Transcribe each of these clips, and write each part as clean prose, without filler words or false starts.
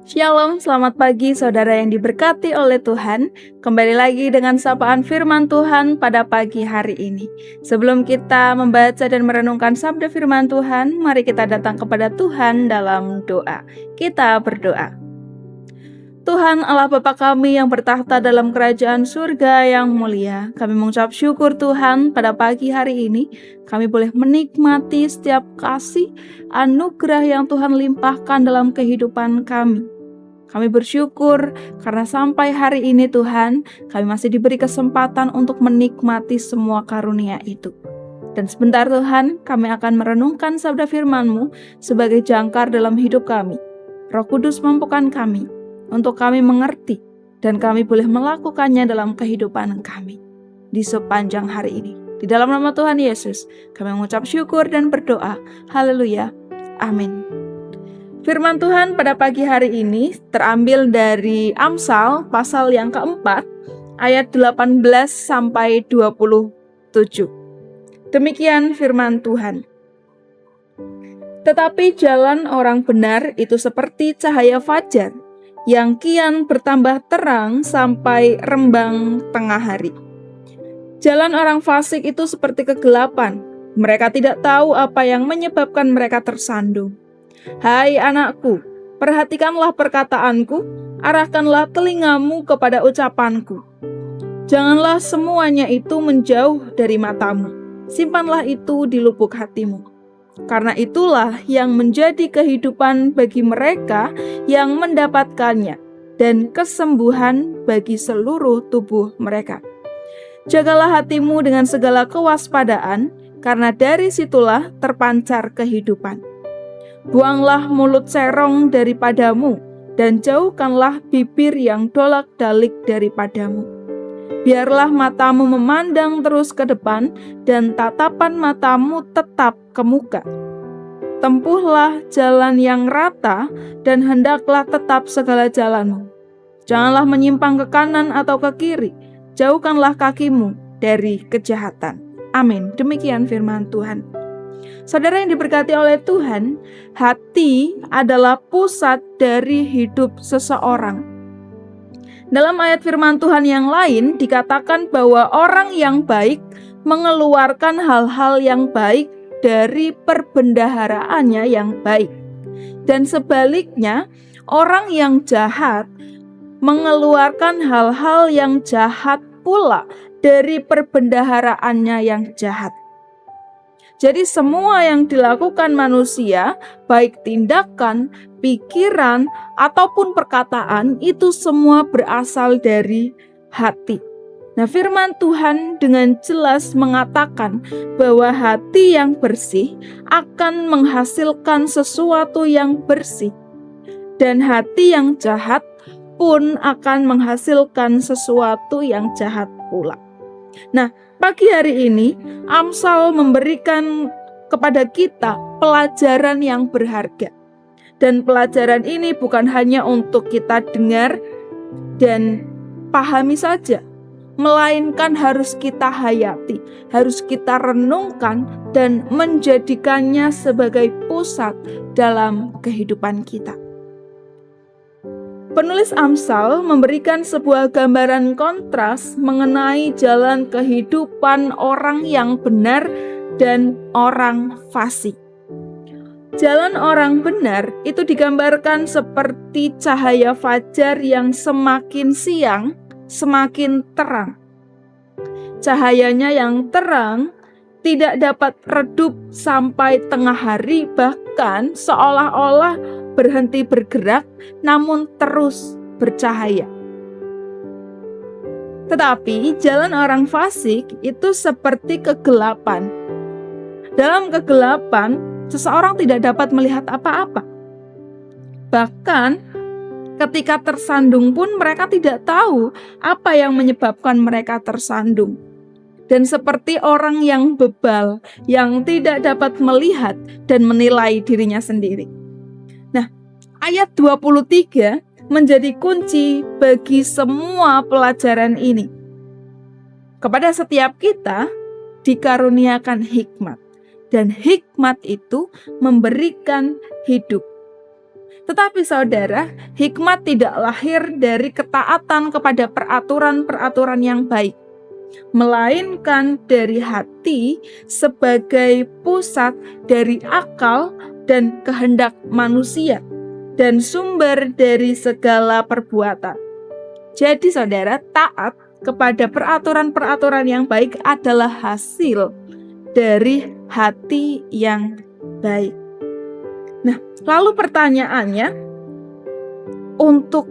Shalom, selamat pagi saudara yang diberkati oleh Tuhan. Kembali lagi dengan sapaan firman Tuhan pada pagi hari ini. Sebelum kita membaca dan merenungkan sabda firman Tuhan, mari kita datang kepada Tuhan dalam doa. Kita berdoa. Tuhan Allah Bapa kami yang bertahta dalam kerajaan surga yang mulia, kami mengucap syukur Tuhan pada pagi hari ini. Kami boleh menikmati setiap kasih anugerah yang Tuhan limpahkan dalam kehidupan kami. Kami bersyukur karena sampai hari ini Tuhan, kami masih diberi kesempatan untuk menikmati semua karunia itu. Dan sebentar Tuhan, kami akan merenungkan sabda firman-Mu sebagai jangkar dalam hidup kami. Roh Kudus mampukan kami untuk kami mengerti dan kami boleh melakukannya dalam kehidupan kami di sepanjang hari ini. Di dalam nama Tuhan Yesus, kami mengucap syukur dan berdoa. Haleluya. Amin. Firman Tuhan pada pagi hari ini terambil dari Amsal pasal yang keempat ayat 18 sampai 27. Demikian firman Tuhan. Tetapi jalan orang benar itu seperti cahaya fajar yang kian bertambah terang sampai rembang tengah hari. Jalan orang fasik itu seperti kegelapan. Mereka tidak tahu apa yang menyebabkan mereka tersandung. Hai anakku, perhatikanlah perkataanku, arahkanlah telingamu kepada ucapanku. Janganlah semuanya itu menjauh dari matamu, simpanlah itu di lubuk hatimu. Karena itulah yang menjadi kehidupan bagi mereka yang mendapatkannya, dan kesembuhan bagi seluruh tubuh mereka. Jagalah hatimu dengan segala kewaspadaan, karena dari situlah terpancar kehidupan. Buanglah mulut serong daripadamu, dan jauhkanlah bibir yang dolak-dalik daripadamu. Biarlah matamu memandang terus ke depan, dan tatapan matamu tetap ke muka. Tempuhlah jalan yang rata, dan hendaklah tetap segala jalanmu. Janganlah menyimpang ke kanan atau ke kiri, jauhkanlah kakimu dari kejahatan. Amin. Demikian firman Tuhan. Saudara yang diberkati oleh Tuhan, hati adalah pusat dari hidup seseorang. Dalam ayat firman Tuhan yang lain dikatakan bahwa orang yang baik mengeluarkan hal-hal yang baik dari perbendaharaannya yang baik. Dan sebaliknya, orang yang jahat mengeluarkan hal-hal yang jahat pula dari perbendaharaannya yang jahat. Jadi semua yang dilakukan manusia, baik tindakan, pikiran, ataupun perkataan, itu semua berasal dari hati. Nah, firman Tuhan dengan jelas mengatakan bahwa hati yang bersih akan menghasilkan sesuatu yang bersih. Dan hati yang jahat pun akan menghasilkan sesuatu yang jahat pula. Nah, pagi hari ini Amsal memberikan kepada kita pelajaran yang berharga. Dan pelajaran ini bukan hanya untuk kita dengar dan pahami saja, melainkan harus kita hayati, harus kita renungkan dan menjadikannya sebagai pusat dalam kehidupan kita. Penulis Amsal memberikan sebuah gambaran kontras mengenai jalan kehidupan orang yang benar dan orang fasik. Jalan orang benar itu digambarkan seperti cahaya fajar yang semakin siang, semakin terang. Cahayanya yang terang tidak dapat redup sampai tengah hari, bahkan seolah-olah berhenti bergerak, namun terus bercahaya. Tetapi jalan orang fasik itu seperti kegelapan. Dalam kegelapan, seseorang tidak dapat melihat apa-apa. Bahkan ketika tersandung pun mereka tidak tahu apa yang menyebabkan mereka tersandung. dan seperti orang yang bebal yang tidak dapat melihat dan menilai dirinya sendiri. Nah, ayat 23 menjadi kunci bagi semua pelajaran ini. Kepada setiap kita dikaruniakan hikmat, dan hikmat itu memberikan hidup. Tetapi saudara, hikmat tidak lahir dari ketaatan kepada peraturan-peraturan yang baik, melainkan dari hati sebagai pusat dari akal dan kehendak manusia, dan sumber dari segala perbuatan. Jadi saudara, taat kepada peraturan-peraturan yang baik adalah hasil dari hati yang baik. Nah, lalu pertanyaannya, untuk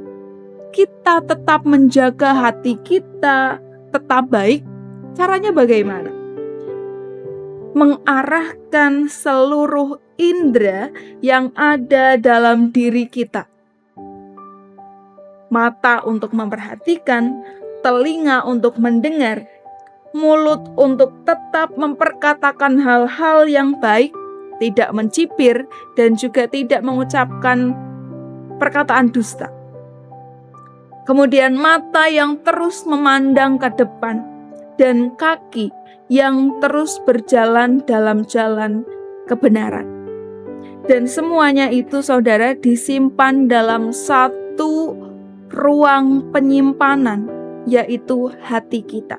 kita tetap menjaga hati kita tetap baik, caranya bagaimana? Mengarahkan seluruh indera yang ada dalam diri kita. Mata untuk memperhatikan, telinga untuk mendengar, mulut untuk tetap memperkatakan hal-hal yang baik, tidak mencibir, dan juga tidak mengucapkan perkataan dusta. Kemudian mata yang terus memandang ke depan, dan kaki yang terus berjalan dalam jalan kebenaran. Dan semuanya itu saudara disimpan dalam satu ruang penyimpanan, yaitu hati kita.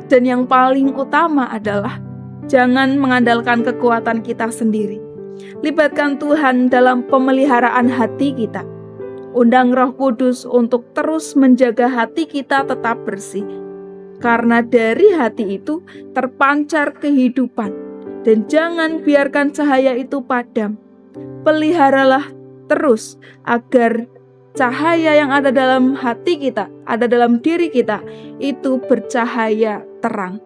Dan yang paling utama adalah jangan mengandalkan kekuatan kita sendiri. Libatkan Tuhan dalam pemeliharaan hati kita. Undang Roh Kudus untuk terus menjaga hati kita tetap bersih. Karena dari hati itu terpancar kehidupan. Dan jangan biarkan cahaya itu padam. Peliharalah terus agar cahaya yang ada dalam hati kita, ada dalam diri kita, itu bercahaya terang.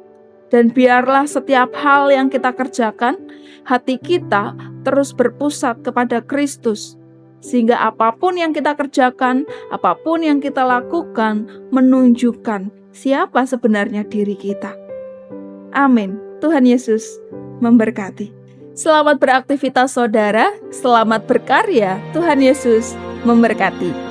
Dan biarlah setiap hal yang kita kerjakan, hati kita terus berpusat kepada Kristus. Sehingga apapun yang kita kerjakan, apapun yang kita lakukan, menunjukkan siapa sebenarnya diri kita. Amin. Tuhan Yesus memberkati. Selamat beraktivitas saudara, selamat berkarya. Tuhan Yesus memberkati.